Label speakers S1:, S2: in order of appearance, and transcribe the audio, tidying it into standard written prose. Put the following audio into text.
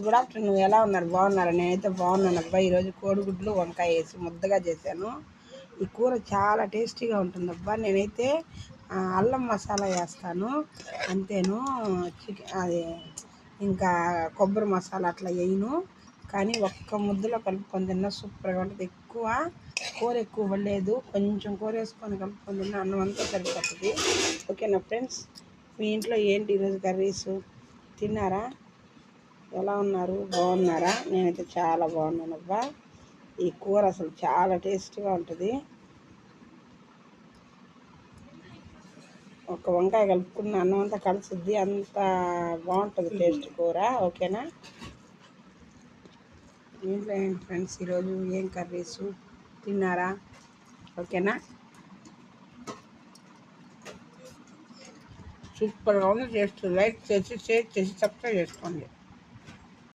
S1: Good afternoon. ఎలా ఉన్నారు? బాగున్నారా? నేనైతే బాగున్నాను అబ్బా. ఈరోజు కోడిగుడ్లు వంకాయ వేసి ముద్దగా చేశాను. ఈ కూర చాలా టేస్టీగా ఉంటుంది అబ్బా. నేనైతే అల్లం మసాలా వేస్తాను అంతేను. అది ఇంకా కొబ్బరి మసాలా అట్లా వేయను. కానీ ఒక్క ముద్దలో కలుపుకొని తిన్నా సూపర్గా ఉంటుంది. కూర ఎక్కువ పడలేదు, కొంచెం కూర వేసుకొని కలుపుకొని తిన్నా అన్నం అంతా సరిపోతుంది. ఓకేనా ఫ్రెండ్స్? మీ ఇంట్లో ఏంటి ఈరోజు కర్రీస్? తిన్నారా? ఎలా ఉన్నారు? బాగున్నారా? నేనైతే చాలా బాగున్నాను అబ్బా. ఈ కూర అసలు చాలా టేస్ట్గా ఉంటుంది. ఒక వంకాయ కలుపుకున్న అన్నం అంతా కలుసుద్ది, అంత బాగుంటుంది టేస్ట్ కూర. ఓకేనా? ఇంట్లో ఏంటి ఫ్రెండ్స్ ఈరోజు ఏం కర్రీస్? తిన్నారా? ఓకేనా? సూపర్గా ఉంది టేస్ట్. లైక్ చేసి షేర్ చేసి సబ్స్క్రైబ్ చేసుకోండి.